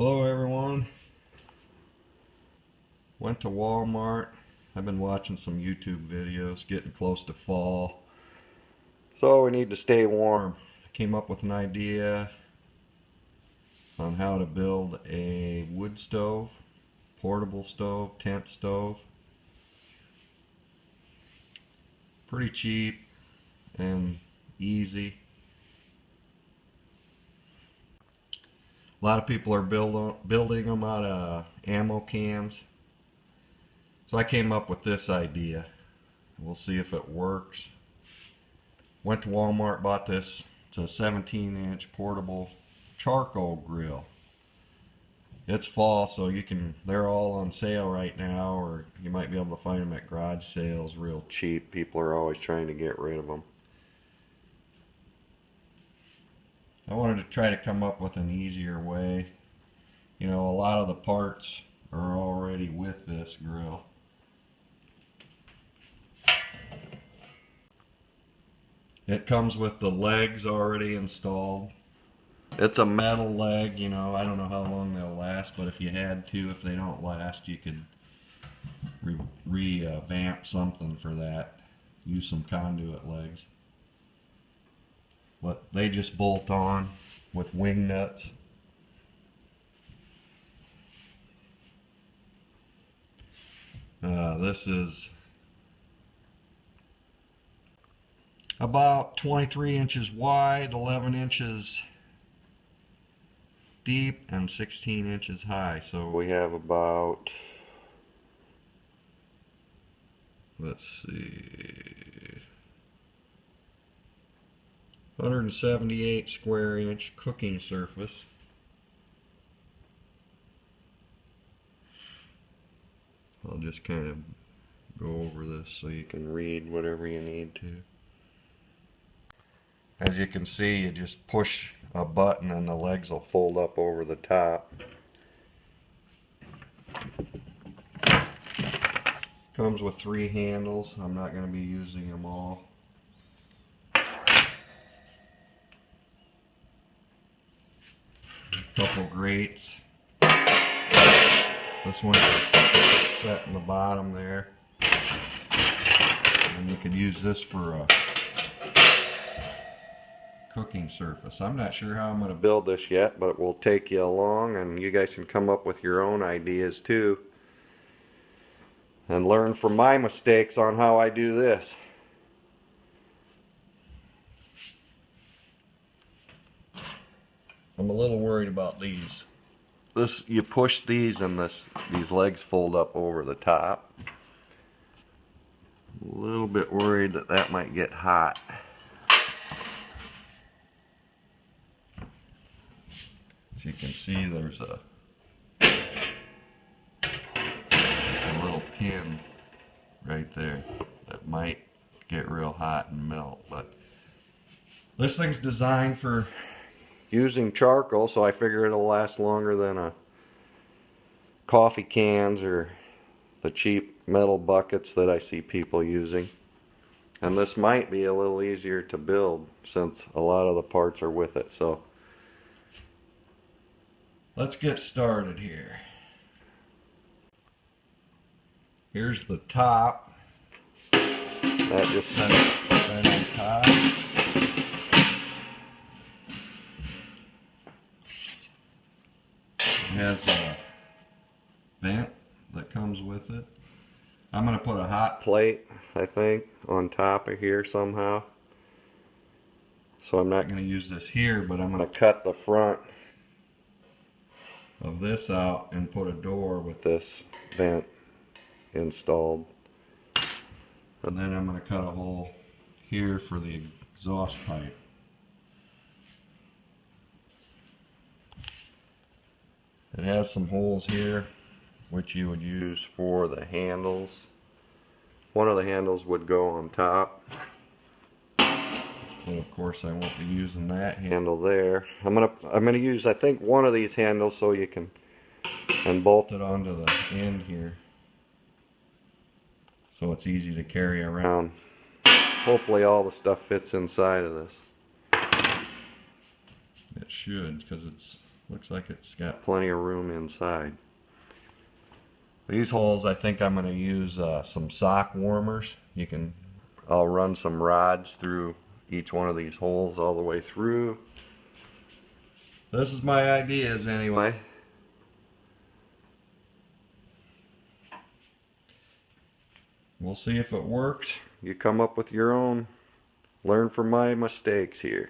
Hello everyone. Went to Walmart. I've been watching some YouTube videos, getting close to fall. So we need to stay warm. I came up with an idea on how to build a wood stove, portable stove, tent stove. Pretty cheap and easy. A lot of people are building them out of ammo cans. So I came up with this idea. We'll see if it works. Went to Walmart, bought this. It's a 17-inch portable charcoal grill. It's fall, so they're all on sale right now, or you might be able to find them at garage sales real cheap. People are always trying to get rid of them. I wanted to try to come up with an easier way. You know, a lot of the parts are already with this grill. It comes with the legs already installed. It's a metal leg, you know, I don't know how long they'll last, but if you had to, if they don't last, you could revamp something for that. Use some conduit legs. But they just bolt on with wing nuts. This is about 23 inches wide, 11 inches deep, and 16 inches high. So we have about, let's see, 178 square inch cooking surface. I'll just kind of go over this so you can read whatever you need to. As you can see, you just push a button and the legs will fold up over the top. Comes with 3 handles. I'm not going to be using them all. A couple grates. This one's set in the bottom there. And you could use this for a cooking surface. I'm not sure how I'm going to build this yet, but we'll take you along and you guys can come up with your own ideas too. And learn from my mistakes on how I do this. I'm a little worried about these. You push these and these legs fold up over the top. A little bit worried that that might get hot. As you can see, there's a little pin right there that might get real hot and melt. But this thing's designed for using charcoal, so I figure it'll last longer than a coffee cans or the cheap metal buckets that I see people using. And this might be a little easier to build since a lot of the parts are with it. So let's get started here. Here's the top. That just sets right on top. It has a vent that comes with it. I'm going to put a hot plate, I think, on top of here somehow. So I'm not going to use this here, but I'm going to cut the front of this out and put a door with this vent installed. And then I'm going to cut a hole here for the exhaust pipe. It has some holes here which you would use for the handles. One of the handles would go on top. And of course I won't be using that handle there. I'm gonna use, I think, one of these handles so you can and bolt it onto the end here. So it's easy to carry around. Hopefully all the stuff fits inside of this. It should, because it's Looks like it's got plenty of room inside. These holes, I think I'm going to use some sock warmers. I'll run some rods through each one of these holes all the way through. This is my ideas anyway. We'll see if it works. You come up with your own. Learn from my mistakes here.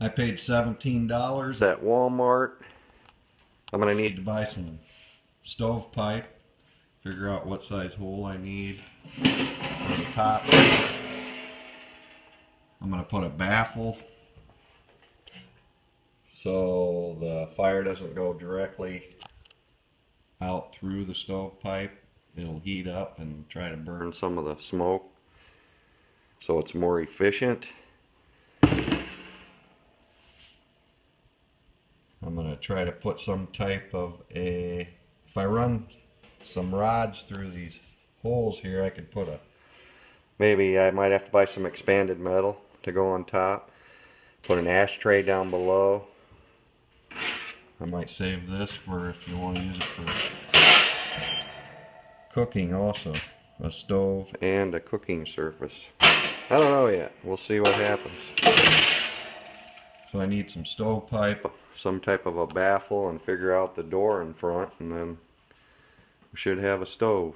I paid $17 at Walmart. I'm going to need to buy some stovepipe. Figure out what size hole I need for the top. I'm going to put a baffle so the fire doesn't go directly out through the stovepipe. It'll heat up and try to burn some of the smoke, so it's more efficient. I'm going to try to put some type of if I run some rods through these holes here, I could put maybe I might have to buy some expanded metal to go on top. Put an ashtray down below. I might save this for if you want to use it for cooking also. A stove and a cooking surface. I don't know yet. We'll see what happens. So I need some stovepipe, some type of a baffle, and figure out the door in front, and then we should have a stove.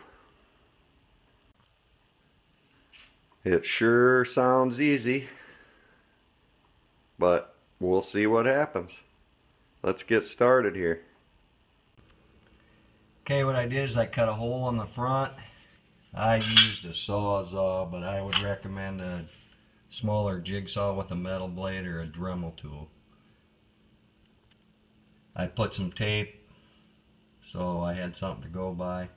It sure sounds easy, but we'll see what happens. Let's get started here. Okay, what I did is I cut a hole in the front. I used a Sawzall, but I would recommend a smaller jigsaw with a metal blade or a Dremel tool. I put some tape so I had something to go by.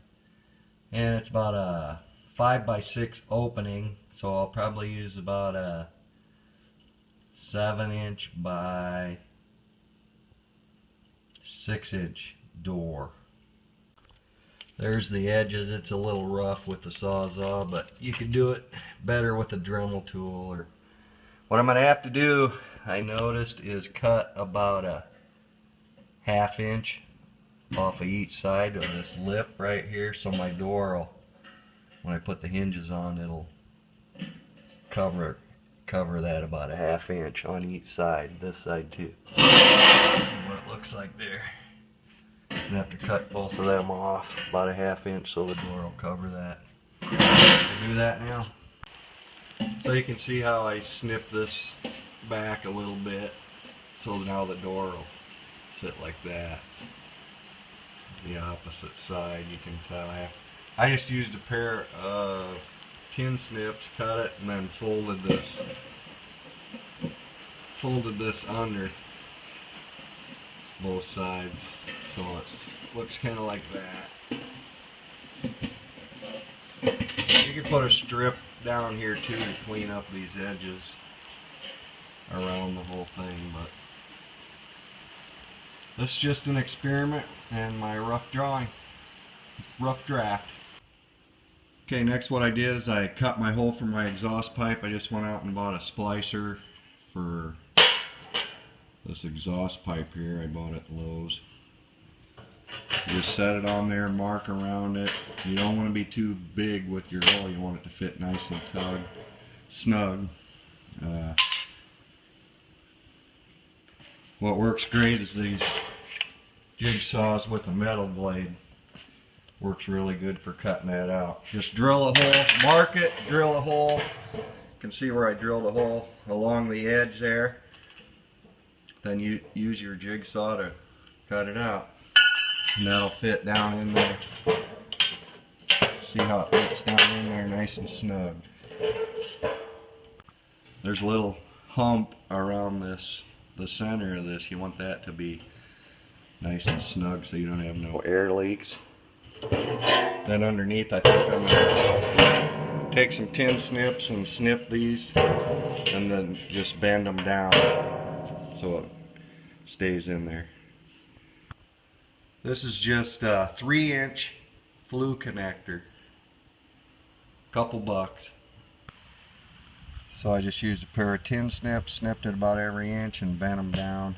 And it's about a 5x6 opening, so I'll probably use about a 7" by 6" door. There's the edges. It's a little rough with the Sawzall, but you could do it better with a Dremel tool. Or what I'm going to have to do, I noticed, is cut about a 1/2 inch off of each side of this lip right here, so my door will, when I put the hinges on, it'll cover that about a 1/2 inch on each side. This side too. See what it looks like there. I'm gonna have to cut both of them off about a 1/2 inch so the door will cover that. I'll do that now. So you can see how I snip this back a little bit, so now the door will sit like that. The opposite side, you can tell. I just used a pair of tin snips, cut it, and then folded this under both sides, so it looks kind of like that. You could put a strip down here too to clean up these edges around the whole thing, but this is just an experiment and my rough draft. Okay, next what I did is I cut my hole for my exhaust pipe. I just went out and bought a splicer for this exhaust pipe here. I bought it at Lowe's. Just set it on there, mark around it. You don't want to be too big with your hole. You want it to fit nice and snug. What works great is these jigsaws with a metal blade. Works really good for cutting that out. Just drill a hole, mark it, drill a hole. You can see where I drilled a hole along the edge there. Then you use your jigsaw to cut it out. And that'll fit down in there. See how it fits down in there nice and snug. There's a little hump around the center of this. You want that to be nice and snug so you don't have no air leaks. Then underneath, I think I'm going to take some tin snips and snip these and then just bend them down so it stays in there. This is just a 3" flue connector. Couple bucks. So I just used a pair of tin snips, snipped it about every inch and bent them down,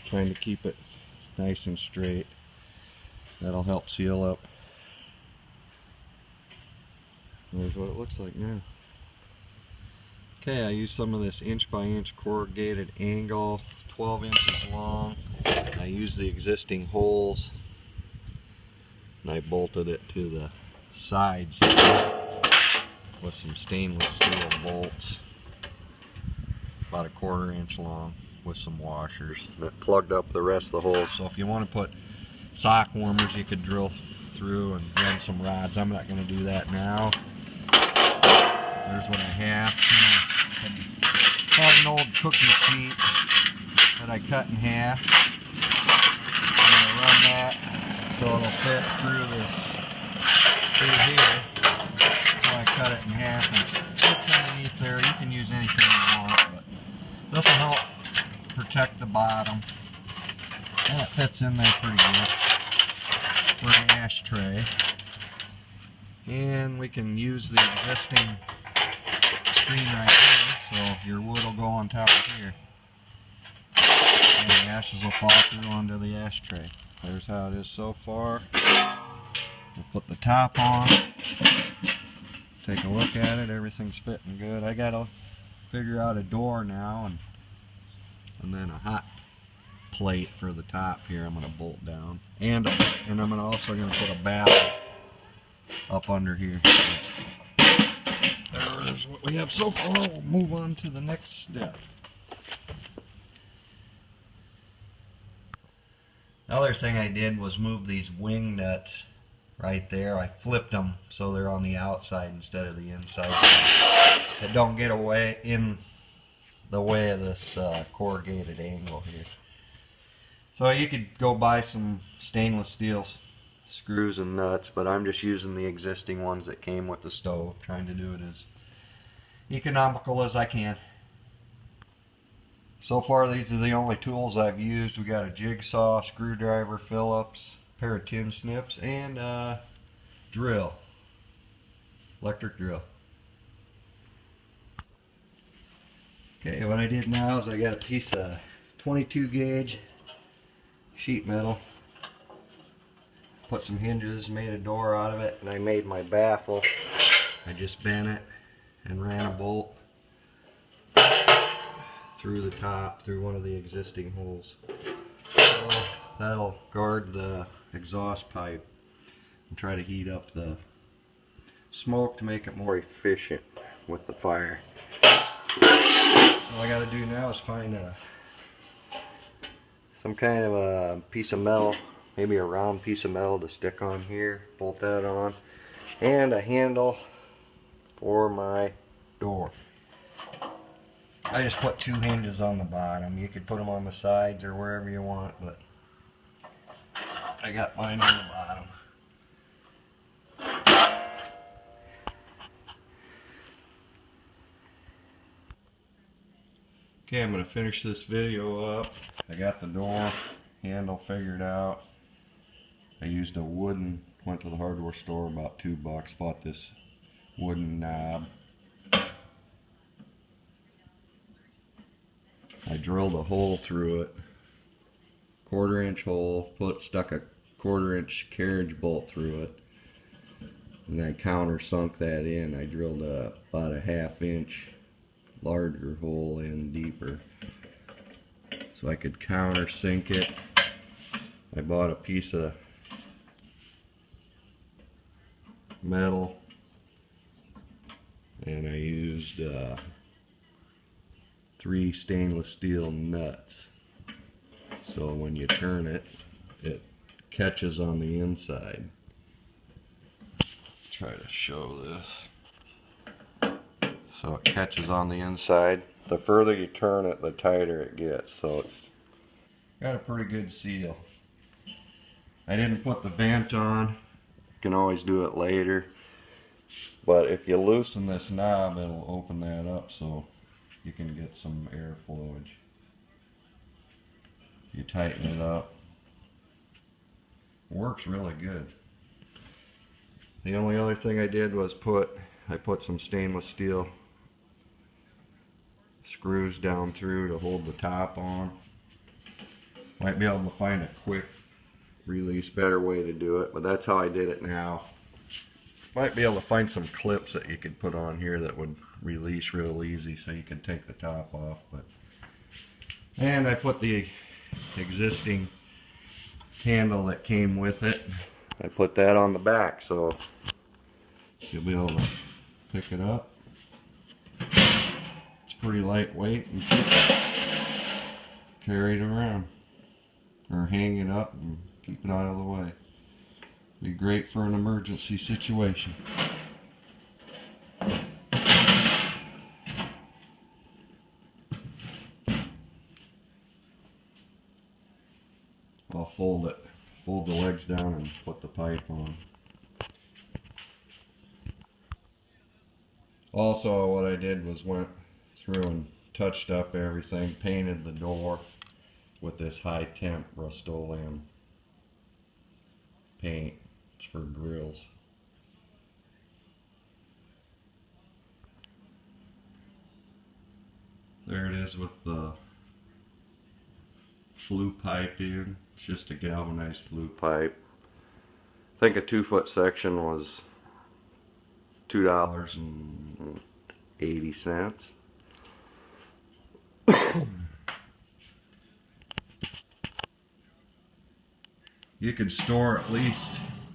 trying to keep it nice and straight. That'll help seal up. There's what it looks like now. Okay, I used some of this inch by inch corrugated angle, 12 inches long. I used the existing holes and I bolted it to the sides with some stainless steel bolts, about a 1/4 inch long, with some washers that plugged up the rest of the holes. So if you want to put sock warmers, you could drill through and run some rods. I'm not going to do that now. There's what I have. I have an old cookie sheet that I cut in half. I'm going to run that so it'll fit through here. So I cut it in half and it fits underneath there. You can use anything you want, but this will help protect the bottom. And it fits in there pretty good for an ashtray. And we can use the existing screen right here, so your wood will go on top of here. And the ashes will fall through onto the ashtray. There's how it is so far. We'll put the top on. Take a look at it. Everything's fitting good. I gotta figure out a door now and then a hot plate for the top here. I'm gonna bolt down, and I'm also gonna put a baffle up under here. There's what we have so far. We'll move on to the next step. The other thing I did was move these wing nuts right there. I flipped them so they're on the outside instead of the inside. They don't get away in the way of this corrugated angle here. So you could go buy some stainless steel screws and nuts, but I'm just using the existing ones that came with the stove, trying to do it as economical as I can. So far these are the only tools I've used. We got a jigsaw, screwdriver, Phillips, pair of tin snips, and a drill, electric drill. Okay, what I did now is I got a piece of 22 gauge sheet metal, put some hinges, made a door out of it, and I made my baffle. I just bent it and ran a bolt through the top, through one of the existing holes. So that'll guard the exhaust pipe and try to heat up the smoke to make it more efficient with the fire. All I gotta do now is find some kind of a piece of metal, maybe a round piece of metal to stick on here, bolt that on, and a handle for my door. I just put 2 hinges on the bottom. You could put them on the sides or wherever you want, but I got mine on the bottom. Okay, I'm going to finish this video up. I got the door handle figured out. I used a wooden, went to the hardware store, about $2, bought this wooden knob. I drilled a hole through it, 1/4 inch hole, stuck a 1/4 inch carriage bolt through it, and I countersunk that in. I drilled about a 1/2 inch larger hole in deeper so I could countersink it. I bought a piece of metal and I used 3 stainless steel nuts, so when you turn it, it catches on the inside. Try to show this. So it catches on the inside. The further you turn it, the tighter it gets, so it's got a pretty good seal. I didn't put the vent on. You can always do it later, but if you loosen this knob, it'll open that up so you can get some air flowage. If you tighten it up, it works really good. The only other thing I did was I put some stainless steel screws down through to hold the top on. Might be able to find a quick release, better way to do it, but that's how I did it now. Might be able to find some clips that you could put on here that would release real easy so you could take the top off. And I put the existing handle that came with it, I put that on the back so you'll be able to pick it up. It's pretty lightweight and carry it around or hang it up and keep it out of the way. Be great for an emergency situation. I'll fold the legs down and put the pipe on. Also, what I did was went through and touched up everything, painted the door with this high temp Rust-Oleum paint. It's for grills. There it is with the flue pipe in. It's just a galvanized flue pipe. I think a 2-foot section was $2.80. You could store at least,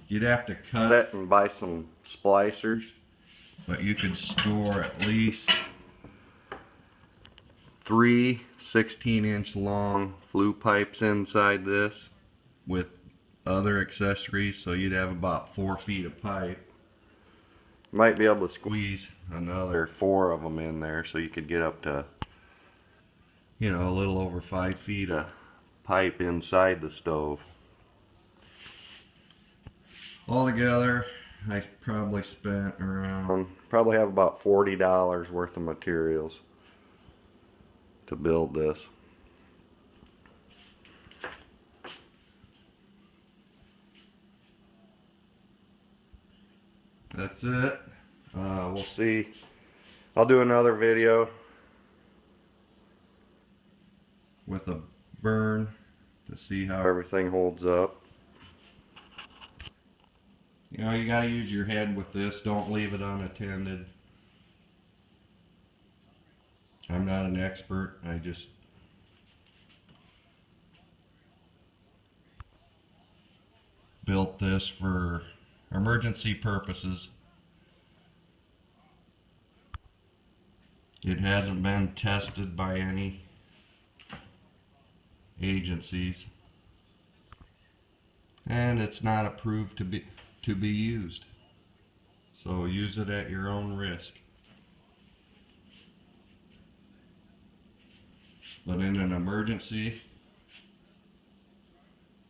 you'd have to cut it and buy some splicers, but you could store at least 3 16-inch long flue pipes inside this with other accessories, so you'd have about 4 feet of pipe. You might be able to squeeze another 4 of them in there, so you could get up to, you know, a little over 5 feet of pipe inside the stove. Altogether, I probably spent around, probably have about $40 worth of materials to build this. That's it. We'll see. I'll do another video with a burn to see how everything holds up. You know, you gotta use your head with this. Don't leave it unattended. I'm not an expert. I just built this for emergency purposes. It hasn't been tested by any agencies, and it's not approved to be used. So use it at your own risk. But in an emergency,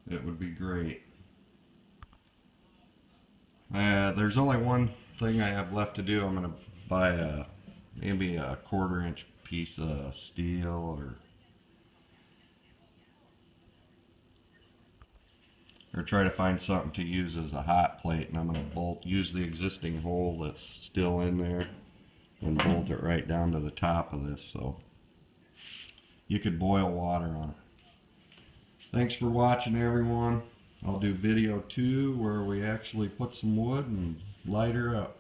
it would be great. There's only one thing I have left to do. I'm going to buy maybe a 1/4-inch piece of steel or try to find something to use as a hot plate, and I'm going to use the existing hole that's still in there and bolt it right down to the top of this, so you could boil water on it. Thanks for watching, everyone. I'll do video 2 where we actually put some wood and light her up.